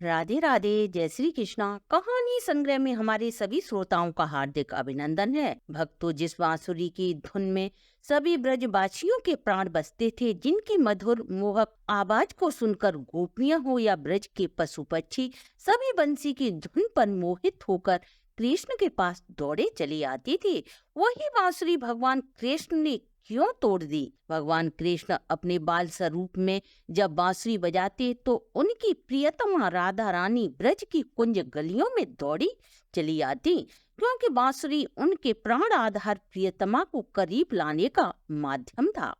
राधे राधे, जय श्री कृष्णा। कहानी संग्रह में हमारे सभी श्रोताओं का हार्दिक अभिनंदन है। भक्तों, जिस बांसुरी की धुन में सभी ब्रजवासियों के प्राण बसते थे, जिनकी मधुर मोहक आवाज को सुनकर गोपियां हो या ब्रज के पशु पक्षी, सभी बंसी की धुन पर मोहित होकर कृष्ण के पास दौड़े चले आते थे, वही बांसुरी भगवान कृष्ण ने क्यों तोड़ दी। भगवान कृष्ण अपने बाल स्वरूप में जब बांसुरी बजाते तो उनकी प्रियतमा राधा रानी ब्रज की कुंज गलियों में दौड़ी चली आती, क्योंकि बांसुरी उनके प्राण आधार प्रियतमा को करीब लाने का माध्यम था।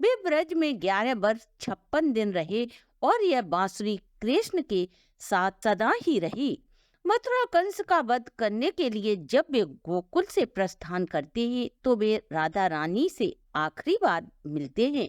वे ब्रज में 11 वर्ष 56 दिन रहे और यह बांसुरी कृष्ण के साथ सदा ही रही। मथुरा कंस का वध करने के लिए जब वे गोकुल से प्रस्थान करते हैं तो वे राधा रानी से आखिरी बार मिलते हैं।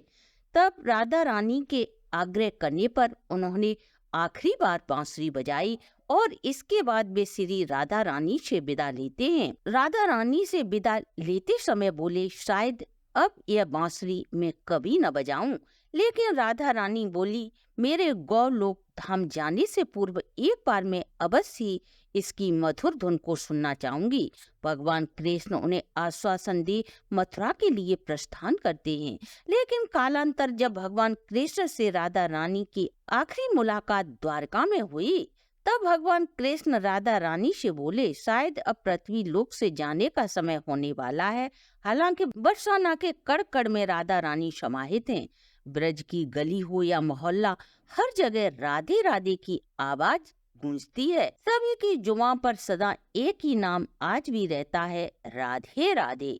तब राधा रानी के आग्रह करने पर उन्होंने आखिरी बार बांसुरी बजाई और इसके बाद वे श्री राधा रानी से विदा लेते हैं। राधा रानी से विदा लेते समय बोले, शायद अब यह बांसुरी मैं कभी न बजाऊं। लेकिन राधा रानी बोली, मेरे गौलोक धाम जाने से पूर्व एक बार मैं अवश्य ही इसकी मधुर धुन को सुनना चाहूंगी। भगवान कृष्ण उन्हें आश्वासन दे मथुरा के लिए प्रस्थान करते हैं। लेकिन कालांतर जब भगवान कृष्ण से राधा रानी की आखिरी मुलाकात द्वारका में हुई, तब भगवान कृष्ण राधा रानी से बोले, शायद अब पृथ्वी लोक से जाने का समय होने वाला है। हालांकि बरसाना के कड़ कड़ में राधा रानी समाहित हैं। ब्रज की गली हो या मोहल्ला, हर जगह राधे राधे की आवाज गूंजती है। सभी की जुबां पर सदा एक ही नाम आज भी रहता है, राधे राधे।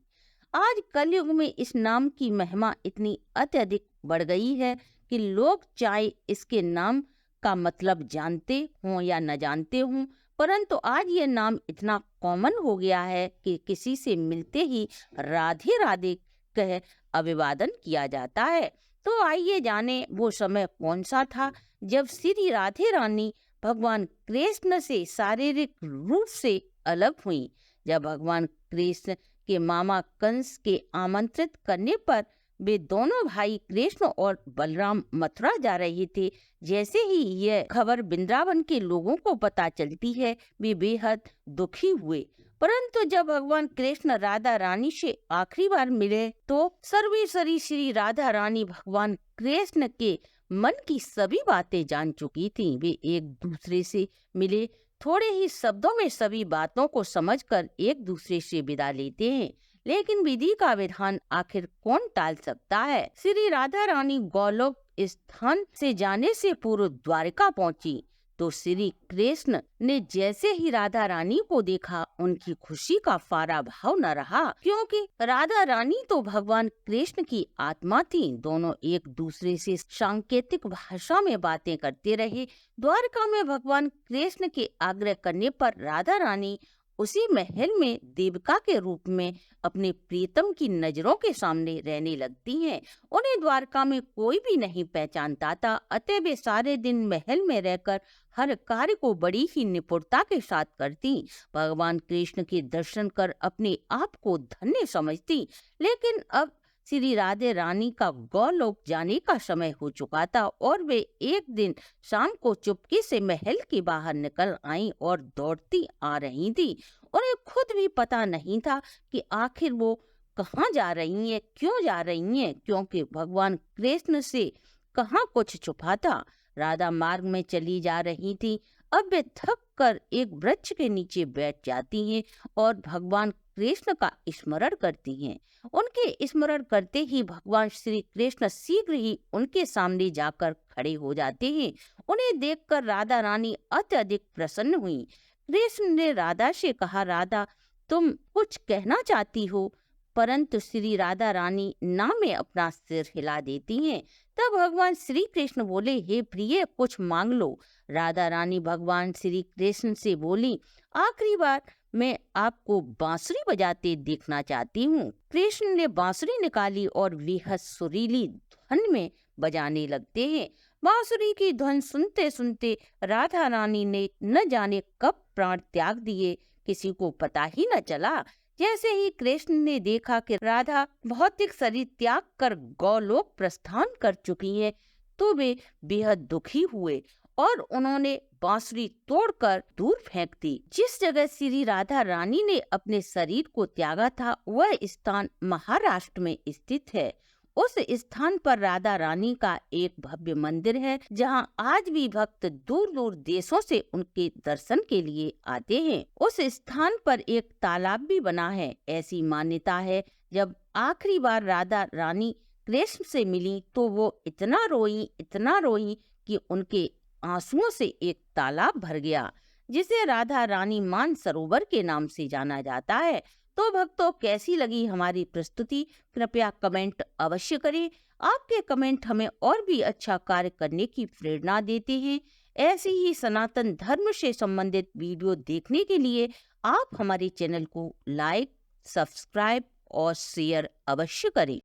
आज कलयुग में इस नाम की महिमा इतनी अत्यधिक बढ़ गई है कि लोग चाहे इसके नाम का मतलब जानते हों या न जानते हों, परंतु आज ये नाम इतना कॉमन हो गया है कि किसी से मिलते ही राधे राधे कह अभिवादन किया जाता है। तो आइए जाने वो समय कौन सा था जब श्री राधे रानी भगवान कृष्ण से शारीरिक रूप से अलग हुई। जब भगवान कृष्ण के मामा कंस के आमंत्रित करने पर वे दोनों भाई कृष्ण और बलराम मथुरा जा रहे थे, जैसे ही यह खबर वृंदावन के लोगों को पता चलती है, वे बेहद दुखी हुए। परंतु जब भगवान कृष्ण राधा रानी से आखिरी बार मिले तो सर्वेश्वरी श्री राधा रानी भगवान कृष्ण के मन की सभी बातें जान चुकी थी। वे एक दूसरे से मिले, थोड़े ही शब्दों में सभी बातों को समझकर एक दूसरे से विदा लेते हैं। लेकिन विधि का विधान आखिर कौन टाल सकता है। श्री राधा रानी गोलोक स्थान से जाने से पूर्व द्वारका पहुंची तो श्री कृष्ण ने जैसे ही राधा रानी को देखा, उनकी खुशी का फारा भाव न रहा, क्योंकि राधा रानी तो भगवान कृष्ण की आत्मा थी। दोनों एक दूसरे से सांकेतिक भाषा में बातें करते रहे। द्वारका में भगवान कृष्ण के आग्रह करने पर राधा रानी उसी महल में देविका के रूप में अपने प्रीतम की नजरों के सामने रहने लगती हैं। उन्हें द्वारका में कोई भी नहीं पहचानता था, अतः वे सारे दिन महल में रहकर हर कार्य को बड़ी ही निपुणता के साथ करती। भगवान कृष्ण के दर्शन कर अपने आप को धन्य समझती। लेकिन अब श्री राधे रानी का गौलोक जाने का समय हो चुका था और वे एक दिन शाम को चुपके से महल के बाहर निकल आईं और दौड़ती आ रही थी। उन्हें खुद भी पता नहीं था कि आखिर वो कहाँ जा रही हैं, क्यों जा रही हैं, क्योंकि भगवान कृष्ण से कहाँ कुछ छुपा था। राधा मार्ग में चली जा रही थी। अब वे थक कर एक वृक्ष के नीचे बैठ जाती हैं और भगवान कृष्ण का स्मरण करती हैं। उनके स्मरण करते ही भगवान श्री कृष्ण शीघ्र ही उनके सामने जाकर खड़े हो जाते हैं। उन्हें देखकर राधा रानी अत्यधिक प्रसन्न हुई। कृष्ण ने राधा से कहा, राधा, तुम कुछ कहना चाहती हो? परंतु श्री राधा रानी ना में अपना सिर हिला देती हैं। तब भगवान श्री कृष्ण बोले, हे प्रिय, कुछ मांग लो। राधा रानी भगवान श्री कृष्ण से बोली, आखिरी बार मैं आपको बांसुरी बजाते देखना चाहती हूँ। कृष्ण ने बांसुरी निकाली और बेहद सुरीली ध्वन में बजाने लगते हैं। बांसुरी की ध्वन सुनते सुनते राधा रानी ने न जाने कब प्राण त्याग दिए, किसी को पता ही न चला। जैसे ही कृष्ण ने देखा कि राधा भौतिक शरीर त्याग कर गौलोक प्रस्थान कर चुकी है, तो वे बेहद दुखी हुए और उन्होंने बांसुरी तोड़कर दूर फेंक दी। जिस जगह श्री राधा रानी ने अपने शरीर को त्यागा था वह स्थान महाराष्ट्र में स्थित है। उस स्थान पर राधा रानी का एक भव्य मंदिर है जहां आज भी भक्त दूर दूर देशों से उनके दर्शन के लिए आते हैं। उस स्थान पर एक तालाब भी बना है। ऐसी मान्यता है जब आखिरी बार राधा रानी कृष्ण से मिली तो वो इतना रोई कि उनके आंसुओं से एक तालाब भर गया, जिसे राधा रानी मान सरोवर के नाम से जाना जाता है। तो भक्तों, कैसी लगी हमारी प्रस्तुति? कृपया कमेंट अवश्य करें। आपके कमेंट हमें और भी अच्छा कार्य करने की प्रेरणा देते हैं। ऐसे ही सनातन धर्म से संबंधित वीडियो देखने के लिए आप हमारे चैनल को लाइक, सब्सक्राइब और शेयर अवश्य करें।